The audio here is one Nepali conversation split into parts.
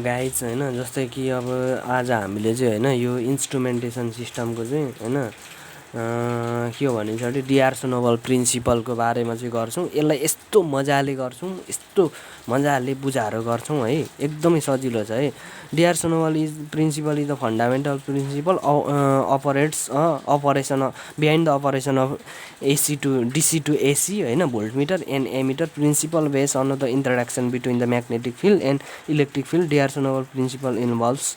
गाइज हैन जस्तै कि अब आज हामीले चाहिँ हैन यो इन्स्ट्रुमेन्टेसन सिस्टमको चाहिँ हैन के हो भने चाहिँ डिआरसोनोबल प्रिन्सिपलको बारेमा चाहिँ गर्छौँ। यसलाई यस्तो मजाले गर्छौँ, यस्तो मजाले बुझाएर गर्छौँ है, एकदमै सजिलो छ है। D'Arsonval principle is the fundamental principle operation behind the operation of AC to DC to AC हैन, voltmeter and ammeter principle based on the interaction between the magnetic field and electric field. D'Arsonval principle involves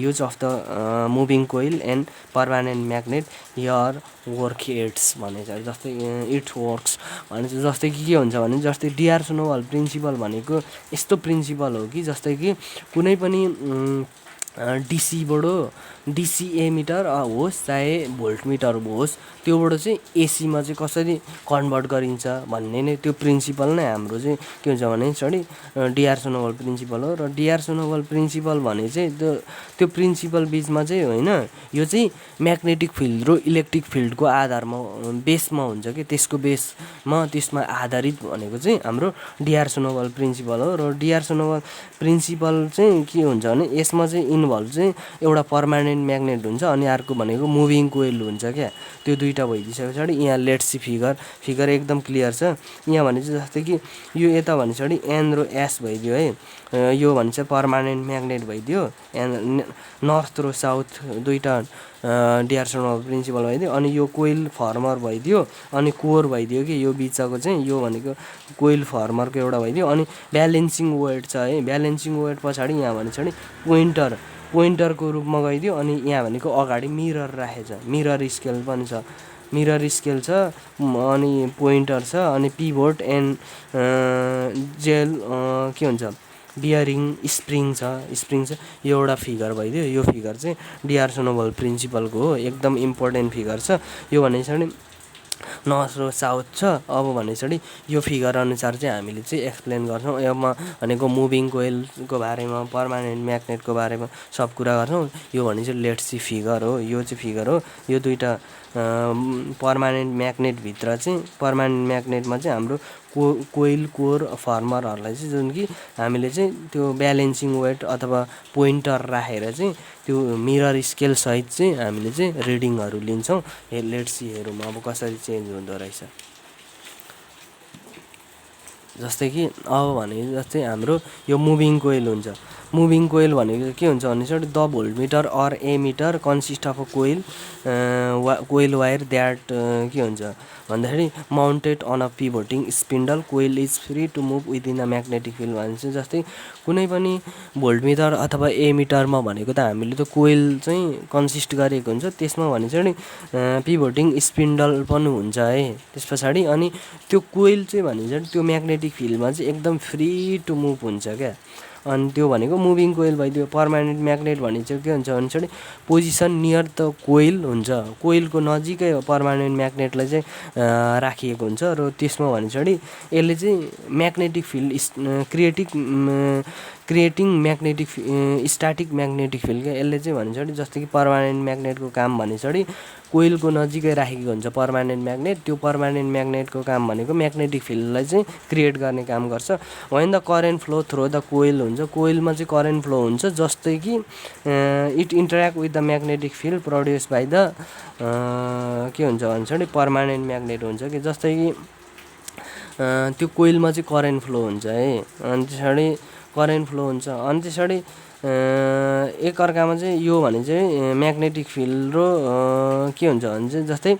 use of the moving coil and permanent magnet here work its भने चाहिँ जस्तै इट्स वर्क्स भने चाहिँ जस्तै कि के हुन्छ भने जस्तै डिआरसोनोबल प्रिन्सिपल भनेको यस्तो प्रिन्सिपल हो कि जस्तै कि कुनै पनि डिसी एमिटर होस् चाहे भोल्टमिटर होस् त्योबाट चाहिँ एसीमा चाहिँ कसरी कन्भर्ट गरिन्छ भन्ने नै त्यो प्रिन्सिपल नै हाम्रो चाहिँ के हुन्छ भने डिआरसोनोबल प्रिन्सिपल हो। र डिआरसोनोबल प्रिन्सिपल भने चाहिँ त्यो प्रिन्सिपल बिचमा चाहिँ होइन, यो चाहिँ म्याग्नेटिक फिल्ड र इलेक्ट्रिक फिल्डको आधारमा बेसमा हुन्छ कि त्यसमा आधारित भनेको चाहिँ हाम्रो डिआरसोनोबल प्रिन्सिपल हो। र डिआरसोनोबल प्रिन्सिपल चाहिँ के हुन्छ भने यसमा चाहिँ इन्भल्भ चाहिँ एउटा पर्मानेन्ट म्याग्नेट हुन्छ अनि अर्को भनेको मुभिङ कोइल हुन्छ क्या। त्यो दुईवटा भइदिइसके पछाडि यहाँ लेट्स सी फिगर एकदम क्लियर छ। यहाँ भने चाहिँ जस्तै कि यो यता भने चाहिँ एन र एस भइदियो है, यो भने चाहिँ पर्मानेन्ट म्याग्नेट भइदियो, एन्ड नर्थ र साउथ दुईवटा डिआरसोनोबल प्रिन्सिपल भइदियो। अनि यो कोइल फर्मर भइदियो अनि कोर भइदियो कि यो बिचको चाहिँ यो भनेको कोइल फर्मरको एउटा भइदियो। अनि ब्यालेन्सिङ वेट छ है, ब्यालेन्सिङ वेट पछाडि यहाँ भने चाहिँ पोइन्टरको रूपमा गइदियो। अनि यहाँ भनेको अगाडि मिरर राखेछ, मिरर स्केल पनि छ, मिरर स्केल छ अनि पोइन्टर छ अनि पिभोट एन्ड जेल के हुन्छ बियरिङ स्प्रिङ छ यो एउटा फिगर भइदियो। यो फिगर चाहिँ डिआरसोनोबल प्रिन्सिपलको हो, एकदम इम्पोर्टेन्ट फिगर छ यो भने चाहिँ नर्थ र साउथ छ। अब भने चाहिँ यो फिगर अनुसार चाहिँ हामीले चाहिँ एक्सप्लेन गर्छौँ। यसमा भनेको मुभिङ कोइलको बारेमा पर्मानेन्ट म्याग्नेटको बारेमा सब कुरा गर्छौँ। यो भने चाहिँ लेट्स सी फिगर हो, यो चाहिँ फिगर हो। यो दुईवटा पर्मानेन्ट म्याग्नेटभित्र चाहिँ पर्मानेन्ट म्याग्नेटमा चाहिँ हाम्रो कोइल कोर फर्मरहरूलाई चाहिँ जुन कि हामीले चाहिँ त्यो ब्यालेन्सिङ वेट अथवा पोइन्टर राखेर चाहिँ त्यो मिरर स्केल सहित चाहिँ हामीले चाहिँ रिडिङहरू लिन्छौँ। लेट्स सी हेरौँ अब कसरी चेन्ज हुँदो रहेछ। जस्तै कि अब भने जस्तै हाम्रो यो मुभिङ कोइल हुन्छ, मुभिङ कोइल भनेको के हुन्छ भने चाहिँ the voltmeter or ammeter consist of a coil wire that के हुन्छ भन्दाखेरि mounted on a pivoting spindle coil is free to move within a magnetic field भने चाहिँ जस्तै कुनै पनि भोल्टमिटर अथवा एमिटरमा भनेको त हामीले त कोइल चाहिँ कन्सिस्ट गरेको हुन्छ, त्यसमा भने चाहिँ पिभोटिङ स्पिन्डल पनि हुन्छ है त्यस पछाडि। अनि त्यो कोइल चाहिँ भने चाहिँ त्यो म्याग्नेटिक फिल्डमा चाहिँ एकदम फ्री टु मुभ हुन्छ क्या। अनि त्यो भनेको मुभिङ कोइल भइदियो। पर्मानेन्ट म्याग्नेट भने चाहिँ के हुन्छ भने चाहिँ पोजिसन नियर द कोइल हुन्छ, कोइलको नजिकै पर्मानेन्ट म्याग्नेटलाई चाहिँ राखिएको हुन्छ। र त्यसमा भने चाहिँ यसले चाहिँ magnetic field creating magnetic static magnetic field क्या। यसले चाहिँ भन्छ जस्तै कि पर्मानेन्ट म्याग्नेटको काम भने चाहिँ कोइलको नजिकै राखेको हुन्छ पर्मानेन्ट म्याग्नेट। त्यो पर्मानेन्ट म्याग्नेटको काम भनेको म्याग्नेटिक फिल्डलाई चाहिँ क्रिएट गर्ने काम गर्छ। When the current flow through the coil हुन्छ, कोइलमा चाहिँ करेन्ट फ्लो हुन्छ जस्तै कि it interact with the magnetic field produce by the के हुन्छ भन्छ पर्मानेन्ट म्याग्नेट हुन्छ कि। जस्तै कि त्यो कोइलमा चाहिँ करेन्ट फ्लो हुन्छ है, अनि त्यसरी करेन्ट फ्लो हुन्छ। अनि त्यसरी एकअर्कामा चाहिँ यो भने चाहिँ म्याग्नेटिक फिल्ड र के हुन्छ भने चाहिँ जस्तै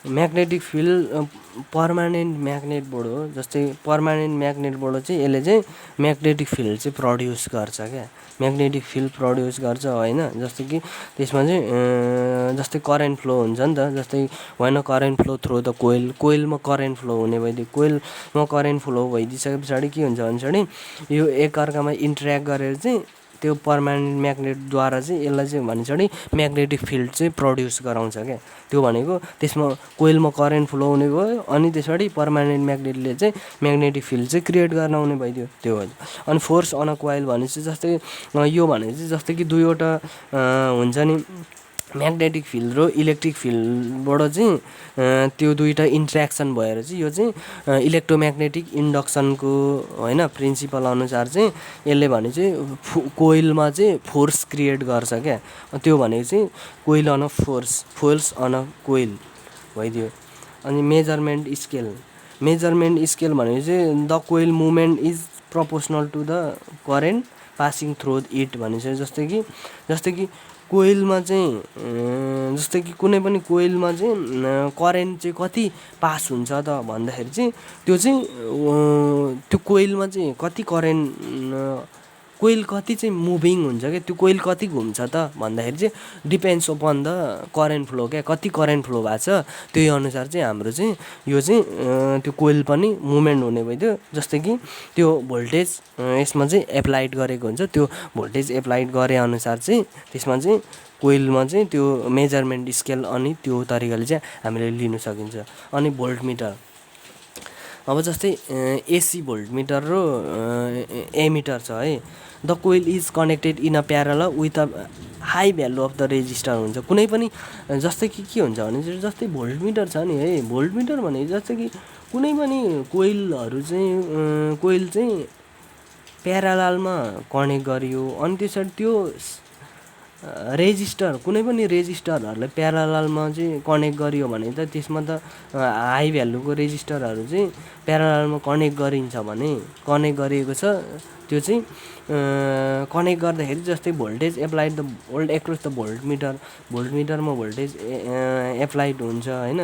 म्याग्नेटिक फिल्ड पर्मानेन्ट म्याग्नेटबाट हो, जस्तै पर्मानेन्ट म्याग्नेटबाट चाहिँ यसले चाहिँ म्याग्नेटिक फिल्ड चाहिँ प्रड्युस गर्छ क्या, म्याग्नेटिक फिल्ड प्रड्युस गर्छ होइन। जस्तै कि त्यसमा चाहिँ जस्तै करेन्ट फ्लो हुन्छ नि त, जस्तै होइन करेन्ट फ्लो थ्रु द कोइलमा करेन्ट फ्लो हुने भइदियो। कोइलमा करेन्ट फ्लो भइदिइसके पछाडि के हुन्छ भने चाहिँ यो एकअर्कामा इन्टरेक्ट गरेर चाहिँ त्यो पर्मानेन्ट म्याग्नेटद्वारा चाहिँ यसलाई चाहिँ भन्छ नि म्याग्नेटिक फिल्ड चाहिँ प्रड्युस गराउँछ क्या। त्यो भनेको त्यसमा कोइलमा करेन्ट फ्लो हुने भयो अनि त्यसपछि पर्मानेन्ट म्याग्नेटले चाहिँ म्याग्नेटिक फिल्ड चाहिँ क्रिएट गर्न आउने भइदियो त्यो हो। अनि फोर्स अन अ कोइल भने चाहिँ जस्तै यो भने चाहिँ जस्तै कि दुईवटा हुन्छ नि म्याग्नेटिक फिल्ड र इलेक्ट्रिक फिल्डबाट चाहिँ त्यो दुईवटा इन्ट्र्याक्सन भएर चाहिँ यो चाहिँ इलेक्ट्रोम्याग्नेटिक इन्डक्सनको होइन प्रिन्सिपल अनुसार चाहिँ यसले भने चाहिँ कोइलमा चाहिँ फोर्स क्रिएट गर्छ क्या। त्यो भनेको चाहिँ coil on a force on a coil भइदियो। अनि मेजरमेन्ट स्केल भनेको चाहिँ the coil movement is proportional to the current passing through it भनेको चाहिँ जस्तै कि कोइलमा चाहिँ जस्तै कि कुनै पनि कोइलमा चाहिँ करेन्ट चाहिँ कति पास हुन्छ त भन्दाखेरि चाहिँ त्यो चाहिँ त्यो कोइलमा चाहिँ कति करेन्ट कोइल कति चाहिँ मुभिङ हुन्छ क्या, त्यो कोइल कति घुम्छ त भन्दाखेरि चाहिँ depends upon the current flow क्या, कति करेन्ट फ्लो भएको छ त्यही अनुसार चाहिँ हाम्रो चाहिँ यो चाहिँ त्यो कोइल पनि मुभमेन्ट हुने भइदियो। जस्तै कि त्यो भोल्टेज यसमा चाहिँ एप्लाइड गरेको हुन्छ, त्यो भोल्टेज एप्लाइड गरे अनुसार चाहिँ त्यसमा चाहिँ कोइलमा चाहिँ त्यो मेजरमेन्ट स्केल अनि त्यो तरिकाले चाहिँ हामीले लिन सकिन्छ। अनि भोल्टमिटर, अब जस्तै एसी भोल्टमिटर र एमिटर छ है। The coil is connected in a parallel with a high value of the resistor हुन्छ। कुनै पनि जस्तै कि के हुन्छ भने चाहिँ जस्तै भोल्टमिटर छ नि है, भोल्टमिटर भनेको जस्तै कि कुनै पनि कोइल चाहिँ प्यारललमा कनेक्ट गरियो अनि त्यसरी त्यो रेजिस्टर कुनै पनि रेजिस्टरहरूलाई प्यारललमा चाहिँ कनेक्ट गरियो भने त त्यसमा त हाई भ्यालुको रेजिस्टरहरू चाहिँ प्यारललमा कनेक्ट गरिन्छ भने कनेक्ट गरिएको छ त्यो चाहिँ कनेक्ट गर्दाखेरि जस्तै voltage applied the volt across the भोल्टमिटरमा भोल्टेज एप्लाइड हुन्छ होइन,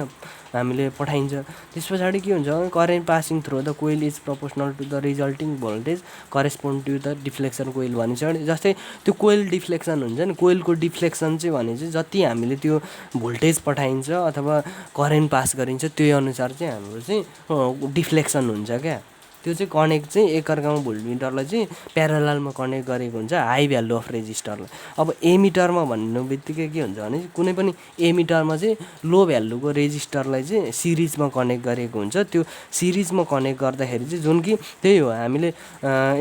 हामीले पठाइन्छ। त्यस पछाडि के हुन्छ current passing through the coil is proportional to the resulting voltage correspond to the deflection coil भनिन्छ। जस्तै त्यो कोइल डिफ्लेक्सन हुन्छ नि, कोइलको डिफ्लेक्सन चाहिँ भने चाहिँ जति हामीले त्यो भोल्टेज पठाइन्छ अथवा करेन्ट पास गरिन्छ त्यही अनुसार चाहिँ हाम्रो चाहिँ डिफ्लेक्सन हुन्छ क्या। त्यो चाहिँ कनेक्ट चाहिँ एकअर्कामा भोल्टमिटरलाई चाहिँ प्यारललमा कनेक्ट गरेको हुन्छ हाई भ्यालु अफ रेजिस्टरलाई। अब एमिटरमा भन्नु बित्तिकै के हुन्छ भने कुनै पनि एमिटरमा चाहिँ लो भ्यालुको रेजिस्टरलाई चाहिँ सिरिजमा कनेक्ट गरेको हुन्छ। त्यो सिरिजमा कनेक्ट गर्दाखेरि चाहिँ जुन कि त्यही हो हामीले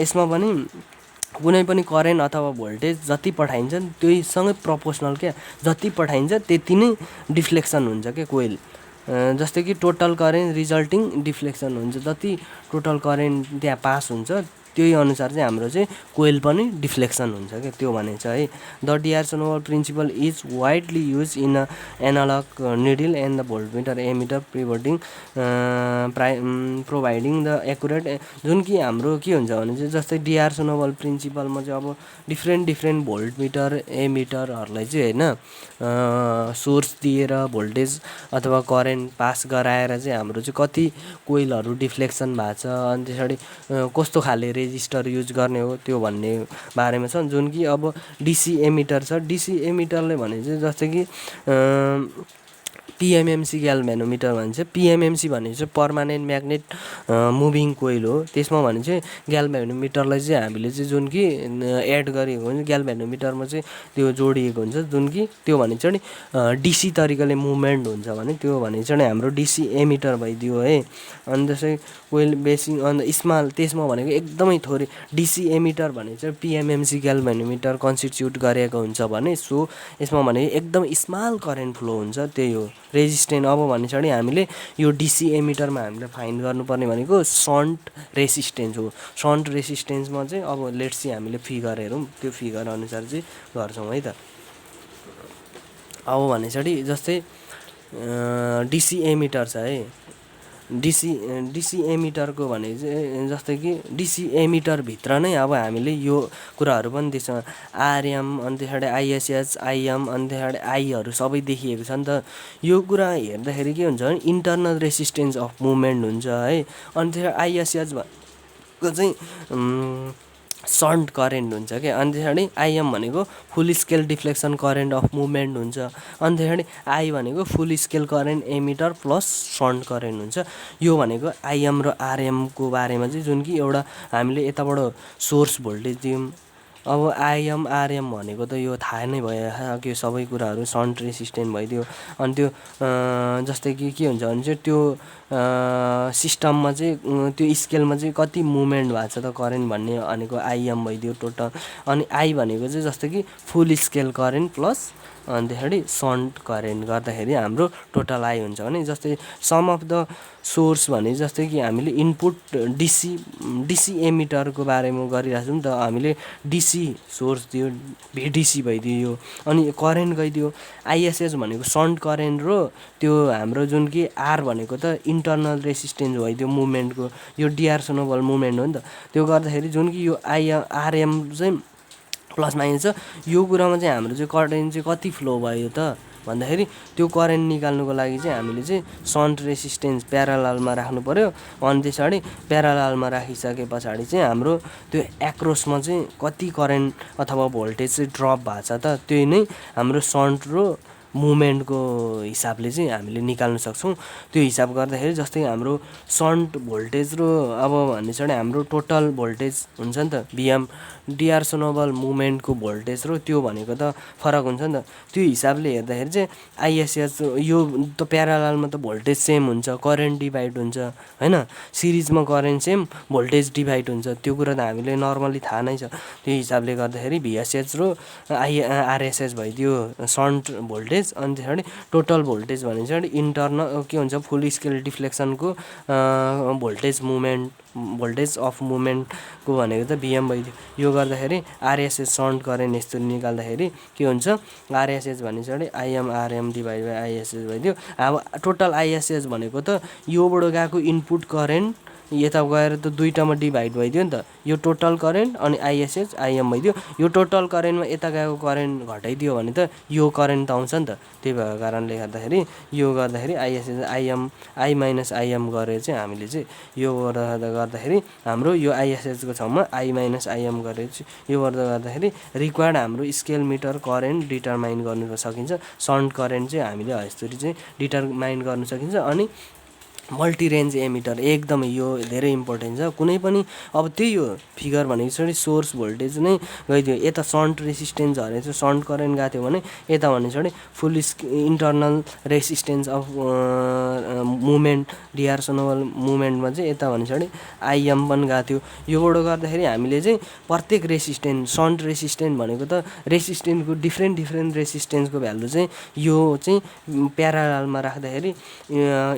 यसमा पनि कुनै पनि करेन्ट अथवा भोल्टेज जति पठाइन्छ त्यहीसँगै प्रपोर्सनल क्या, जति पठाइन्छ त्यति नै डिफ्लेक्सन हुन्छ क्या कोइल। जस्तै कि टोटल करेन्ट रिजल्टिङ डिफ्लेक्सन हुन्छ, जति टोटल करेन्ट त्यहाँ पास हुन्छ त्यही अनुसार चाहिँ हाम्रो चाहिँ कोइल पनि डिफ्लेक्सन हुन्छ क्या। त्यो भने चाहिँ है the d'Arsonval principle is widely use in a analog needle and the voltmeter ammeter providing the accurate. जुन कि हाम्रो के हुन्छ भने चाहिँ जस्तै डिआर्सनोभल प्रिन्सिपलमा चाहिँ अब डिफ्रेन्ट भोल्टमिटर एमिटरहरूलाई चाहिँ होइन सोर्स दिएर भोल्टेज अथवा करेन्ट पास गराएर चाहिँ हाम्रो चाहिँ कति कोइलहरू डिफ्लेक्सन भएको छ अनि त्यसरी कस्तो खाले रेजिस्टर युज गर्ने हो त्यो भन्ने बारेमा छ। जुन कि अब डिसी एमिटर छ, डिसी एमिटरले भने चाहिँ जस्तै कि पिएमएमसी ग्याल्भेनोमिटर भन्छ। पिएमएमसी भनेको चाहिँ पर्मानेन्ट म्याग्नेट मुभिङ कोइल हो। त्यसमा भने चाहिँ ग्याल्भेनोमिटरलाई चाहिँ हामीले चाहिँ जुन कि एड गरेको हुन्छ ग्याल्भेनोमिटरमा चाहिँ त्यो जोडिएको हुन्छ, जुन कि त्यो भने चाहिँ डिसी तरिकाले मुभमेन्ट हुन्छ भने त्यो भने चाहिँ हाम्रो डिसी एमिटर भइदियो है। अनि जस्तै कोइल बेसिङ अन्त स्मल त्यसमा भनेको एकदमै थोरै डिसी एमिटर भने चाहिँ पिएमएमसी ग्याल्भेनोमिटर कन्स्टिट्युट गरेको हुन्छ भने सो यसमा भने एकदम स्मल करेन्ट फ्लो हुन्छ, त्यही हो रेजिस्टेन्स। अब भने चाहिँ हामीले यो डिसी एमिटरमा हामीले फाइन्ड गर्नुपर्ने भनेको सन्ट रेसिस्टेन्स हो। सन्ट रेसिस्टेन्समा चाहिँ अब लेट्स चाहिँ हामीले फिगर हेरौँ, त्यो फिगर अनुसार चाहिँ गर्छौँ है त। अब भने चाहिँ जस्तै डिसी एमिटर छ है, डिसी एमिटरको भने चाहिँ जस्तै कि डिसी एमिटरभित्र नै अब हामीले यो कुराहरू पनि देख्छौँ आरएम अनि त्यसरी आइएसएच आइएम अनि त्यसरी आईहरू सबै देखिएको छ नि त। यो कुरा हेर्दाखेरि के हुन्छ भने इन्टरनल रेसिस्टेन्स अफ मुभमेन्ट हुन्छ है। अनि त्यसरी आइएसएच को चाहिँ सन्ट करेन्ट हुन्छ क्या। अनि त्यसरी आइएम भनेको full scale deflection current of movement हुन्छ। अनि त्यसरी आई भनेको full scale current ammeter plus shunt current हुन्छ। यो भनेको आइएम र आरएमको बारेमा चाहिँ जुन कि एउटा हामीले यताबाट सोर्स भोल्टेज दियौँ। अब आइएम आरएम भनेको त यो थाहा नै भयो, सबै कुराहरू सन्ट रेसिस्टेन्ट भइदियो। अनि त्यो जस्तै कि के हुन्छ भने चाहिँ त्यो सिस्टममा चाहिँ त्यो स्केलमा चाहिँ कति मुभमेन्ट भएको छ त करेन्ट भन्ने भनेको आइएम भइदियो टोटल। अनि आई भनेको चाहिँ जस्तो कि फुल स्केल करेन्ट प्लस अनि त्यसरी सन्ट करेन्ट गर्दाखेरि हाम्रो टोटल आई हुन्छ भने जस्तै सम अफ द सोर्स भने जस्तै कि हामीले इनपुट डिसी एमिटरको बारेमा गरिरहेको छौँ नि त। हामीले डिसी सोर्स दियो भिडिसी भइदियो अनि करेन्ट गइदियो। आइएसएस भनेको सन्ट करेन्ट र त्यो हाम्रो जुन कि आर भनेको त इन्टरनल रेसिस्टेन्स भइदियो मुभमेन्टको, यो डिआरसोनोबल मुभमेन्ट हो नि त। त्यो गर्दाखेरि जुन कि यो आरएम चाहिँ प्लस माइनस छ, यो कुरामा चाहिँ हाम्रो चाहिँ करेन्ट चाहिँ कति फ्लो भयो त भन्दाखेरि त्यो करेन्ट निकाल्नुको लागि चाहिँ हामीले चाहिँ सन्ट रेसिस्टेन्स प्याराललमा राख्नु पऱ्यो। अनि त्यसरी प्याराललमा राखिसके पछाडि चाहिँ हाम्रो त्यो एक्रोसमा चाहिँ कति करेन्ट अथवा भोल्टेज चाहिँ ड्रप भएको छ त त्यही नै हाम्रो सन्ट र मुभमेन्टको हिसाबले चाहिँ हामीले निकाल्न सक्छौँ। त्यो हिसाब गर्दाखेरि जस्तै हाम्रो सन्ट भोल्टेज र अब भन्ने हाम्रो टोटल भोल्टेज हुन्छ नि त बिएम डिआरसोनोबल मुभमेन्टको भोल्टेज र त्यो भनेको त फरक हुन्छ नि त। त्यो हिसाबले हेर्दाखेरि चाहिँ आइएसएस यो त प्याराललमा त भोल्टेज सेम हुन्छ, करेन्ट डिभाइड हुन्छ होइन, सिरिजमा करेन्ट सेम भोल्टेज डिभाइड हुन्छ, त्यो कुरा त हामीले नर्मली थाहा नै छ। त्यो हिसाबले गर्दाखेरि भिएसएच र आरएसएस भइदियो सन्ट भोल्टेज। अनि त्यसरी टोटल भोल्टेज भने चाहिँ इन्टरनल के हुन्छ फुल स्केल डिफ्लेक्सनको भोल्टेज अफ मुभमेन्टको भनेको त बिएम भइदियो। यो गर्दाखेरि आरएसएस सन्ट करेन्ट यस्तो निकाल्दाखेरि के हुन्छ आरएसएस भने चाहिँ आइएम आरएम डिभाइड बाई आइएसएस भइदियो। अब टोटल आइएसएस भनेको त योबाट गएको इनपुट करेन्ट यता गएर त दुईटामा डिभाइड भइदियो नि त। यो टोटल करेन्ट अनि आइएसएस आइएम भइदियो। यो टोटल करेन्टमा यता गएको करेन्ट घटाइदियो भने त यो करेन्ट त आउँछ नि त। त्यही भएको कारणले गर्दाखेरि यो गर्दाखेरि आइएसएस आइएम आई माइनस आइएम गरेर चाहिँ हामीले चाहिँ यो गर्दाखेरि हाम्रो यो आइएसएसको ठाउँमा आई माइनस आइएम गरेर चाहिँ यो गर्दाखेरि रिक्वायर्ड हाम्रो स्केल मिटर करेन्ट डिटरमाइन गर्नु सकिन्छ। सन्ट करेन्ट चाहिँ हामीले यसरी चाहिँ डिटरमाइन गर्न सकिन्छ। अनि मल्टिरेन्ज एमिटर एकदमै यो धेरै इम्पोर्टेन्ट छ। कुनै पनि अब त्यही हो फिगर भनेको चाहिँ सोर्स भोल्टेज नै गइदियो, यता सन्ट रेसिस्टेन्स हरे चाहिँ सन्ट करेन्ट गएको थियो भने यता भने चाहिँ फुल इन्टरनल रेसिस्टेन्स अफ मुभमेन्ट डिआरसोनोबल मुभमेन्टमा चाहिँ यता भने चाहिँ आइएम पनि गएको थियो। योबाट गर्दाखेरि हामीले चाहिँ प्रत्येक रेसिस्टेन्स सन्ट रेसिस्टेन्स भनेको त रेसिस्टेन्सको डिफ्रेन्ट रेसिस्टेन्सको भ्यालु चाहिँ यो चाहिँ प्याराललमा राख्दाखेरि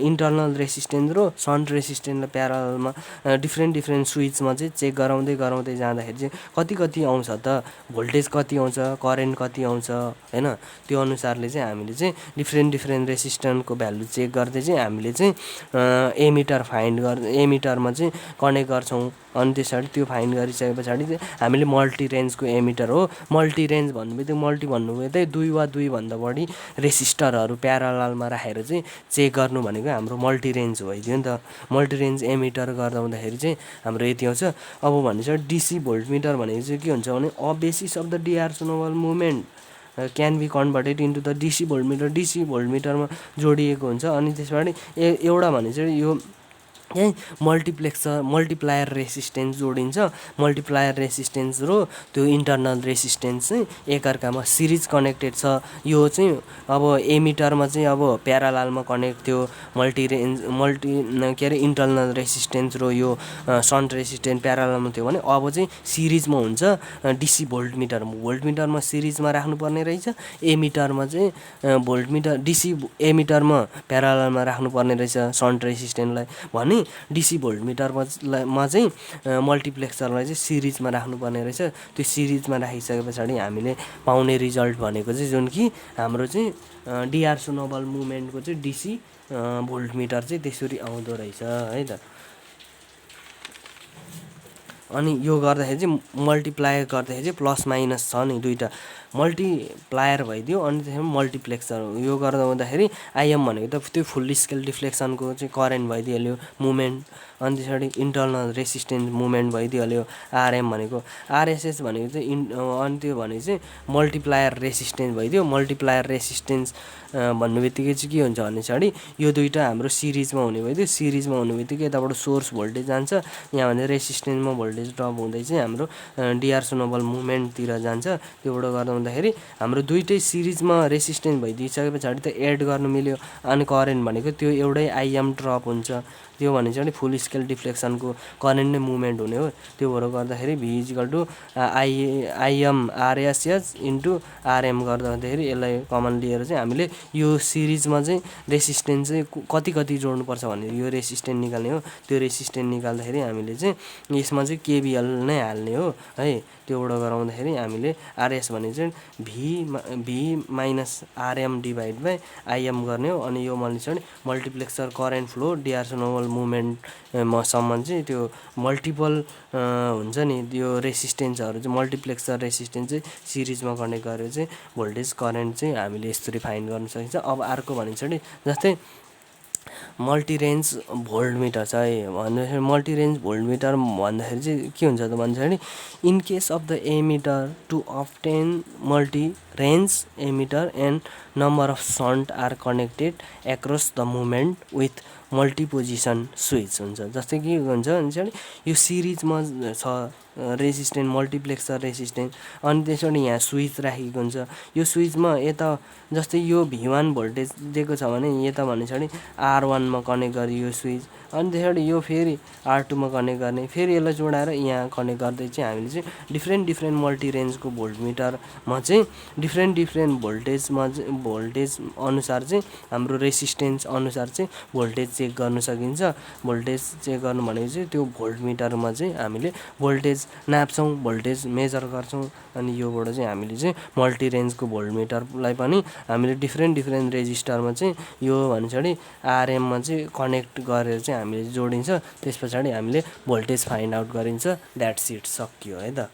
इन्टरनल रेसिस्टेन्स र सन्ट रेसिस्टेन्सलाई प्याराललमा डिफ्रेन्ट स्विचमा चाहिँ चेक गराउँदै जाँदाखेरि चाहिँ कति आउँछ त भोल्टेज कति आउँछ करेन्ट कति आउँछ होइन। त्यो अनुसारले चाहिँ हामीले चाहिँ डिफ्रेन्ट रेसिस्टेन्सको भ्यालु चेक गर्दै चाहिँ हामीले चाहिँ एमिटरमा चाहिँ कनेक्ट गर्छौँ। अनि त्यसरी त्यो फाइन्ड गरिसके पछाडि चाहिँ हामीले मल्टिरेन्जको एमिटर हो। मल्टिरेन्ज भन्नुबित्तिकै मल्टी भन्नुभयो दुई वा दुईभन्दा बढी रेसिस्टरहरू प्याराललमा राखेर चाहिँ चेक गर्नु भनेको हाम्रो मल्टिरेन्ज भइदियो नि त। मल्टिरेन्ज एमिटर गर्दा हुँदाखेरि चाहिँ हाम्रो यति आउँछ। अब भने चाहिँ डिसी भोल्टमिटर भनेको चाहिँ के हुन्छ भने a basis of the d'Arsonval movement can be converted into the DC voltmeter. DC भोल्टमिटरमा जोडिएको हुन्छ। अनि त्यसबाट एउटा भने चाहिँ यो यही मल्टिप्लायर रेसिस्टेन्स जोडिन्छ। मल्टिप्लायर रेसिस्टेन्स र त्यो इन्टरनल रेसिस्टेन्स चाहिँ एकअर्कामा सिरिज कनेक्टेड छ। यो चाहिँ अब एमिटरमा चाहिँ अब प्याराललमा कनेक्ट थियो इन्टरनल रेसिस्टेन्स र यो सन्ट रेसिस्टेन्स प्याराललमा थियो भने अब चाहिँ सिरिजमा हुन्छ। डिसी भोल्टमिटरमा सिरिजमा राख्नुपर्ने रहेछ। एमिटरमा चाहिँ डिसी एमिटरमा प्याराललमा राख्नुपर्ने रहेछ सन्ट रेसिस्टेन्सलाई भने डिसी भोल्टमिटरमा चाहिँ मल्टिप्लेक्सरलाई चाहिँ सिरिजमा राख्नुपर्ने रहेछ। त्यो सिरिजमा राखिसके पछाडि हामीले पाउने रिजल्ट भनेको चाहिँ जुन कि हाम्रो चाहिँ डिआरसोनोबल मुभमेन्टको चाहिँ डिसी भोल्टमिटर चाहिँ त्यसरी आउँदो रहेछ है त। अनि यो गर्दाखेरि चाहिँ मल्टिप्लाई गर्दाखेरि चाहिँ प्लस माइनस छ नि दुईवटा मल्टिप्लायर भइदियो। अनि त्यसमा मल्टिप्लेक्सर यो गर्दा हुँदाखेरि आइएम भनेको त त्यो फुल स्केल डिफ्लेक्सनको चाहिँ करेन्ट भइदिइहाल्यो मुभमेन्ट। अनि त्यसरी इन्टरनल रेसिस्टेन्स मुभमेन्ट भइदिइहाल्यो। आरएम भनेको आरएसएस भनेको चाहिँ अनि त्यो भनेको चाहिँ मल्टिप्लायर रेसिस्टेन्स भइदियो। मल्टिप्लायर रेसिस्टेन्स भन्नुबित्तिकै चाहिँ के हुन्छ भने चाहिँ यो दुईवटा हाम्रो सिरिजमा हुने भइदियो। सिरिजमा हुने बित्तिकै यताबाट सोर्स भोल्टेज जान्छ, यहाँ भने रेसिस्टेन्समा भोल्टेज भोल्टेज ड्रप हुँदै चाहिँ हाम्रो डिआर्सोनोबल मुभमेन्टतिर जान्छ। त्योबाट गर्दा हुँदाखेरि हाम्रो दुइटै सिरिजमा रेसिस्टेन्स भइदिइसके पछाडि त एड गर्नु मिल्यो। अनि करेन्ट भनेको त्यो एउटै आइएम ड्रप हुन्छ। त्यो भने चाहिँ फुल स्केल डिफ्लेक्सनको करेन्ट नै मुभमेन्ट हुने हो। त्यो भएर गर्दाखेरि V is equal to IM RSS into RM गर्दाखेरि यसलाई कमन लिएर चाहिँ हामीले यो सिरिजमा चाहिँ रेसिस्टेन्स चाहिँ कति कति जोड्नुपर्छ भने यो रेसिस्टेन्स निकाल्ने हो। त्यो रेसिस्टेन्स निकाल्दाखेरि हामीले चाहिँ यसमा चाहिँ केबिएल नै हाल्ने हो है। त्योबाट गराउँदाखेरि हामीले आरएस भने चाहिँ V minus RM divide by IM गर्ने हो। अनि यो मैले चाहिँ मल्टिप्लेक्सर करेन्ट फ्लो डिआर्सोनोबल मुभमेन्टसम्म चाहिँ त्यो मल्टिपल हुन्छ नि त्यो रेसिस्टेन्सहरू चाहिँ मल्टिप्लेक्सर रेसिस्टेन्स चाहिँ सिरिजमा कनेक्ट गरेर चाहिँ भोल्टेज करेन्ट चाहिँ हामीले यसरी फाइन्ड गर्न सकिन्छ। अब अर्को भनिन्छ नि जस्तै मल्टिरेन्ज भोल्टमिटर छ है भन्दाखेरि मल्टिरेन्ज भोल्टमिटर भन्दाखेरि चाहिँ के हुन्छ त भन्दाखेरि in case of the ammeter to obtain multirange ammeter and number of shunt are connected across the movement with multiposition switch हुन्छ। जस्तै के हुन्छ भने यो सिरिजमा छ रेसिस्टेन्स मल्टिप्लेक्सर रेसिस्टेन्स अनि त्यसबाट यहाँ स्विच राखेको हुन्छ। यो स्विचमा यता जस्तै यो V1 भोल्टेज दिएको छ भने यता भने R1मा कनेक्ट गरियो स्विच। अनि त्यसबाट यो फेरि R2मा कनेक्ट गर्ने, फेरि यसलाई जोडाएर यहाँ कनेक्ट गर्दै चाहिँ हामीले चाहिँ डिफ्रेन्ट मल्टिरेन्जको भोल्टमिटरमा चाहिँ डिफ्रेन्ट भोल्टेज अनुसार चाहिँ हाम्रो रेसिस्टेन्स अनुसार चाहिँ भोल्टेज चेक गर्न सकिन्छ। भोल्टेज चेक गर्नु भनेको चाहिँ त्यो भोल्टमिटरमा चाहिँ हामीले भोल्टेज नाप्छौँ, भोल्टेज मेजर गर्छौँ। अनि योबाट चाहिँ हामीले चाहिँ मल्टिरेन्जको भोल्टमिटरलाई पनि हामीले डिफ्रेन्ट रेजिस्टरमा चाहिँ यो भन्छ आरएममा चाहिँ कनेक्ट गरेर चाहिँ हामीले जोडिन्छ। त्यस पछाडि हामीले भोल्टेज फाइन्ड आउट गरिन्छ। द्याट्स इट, सकियो है त।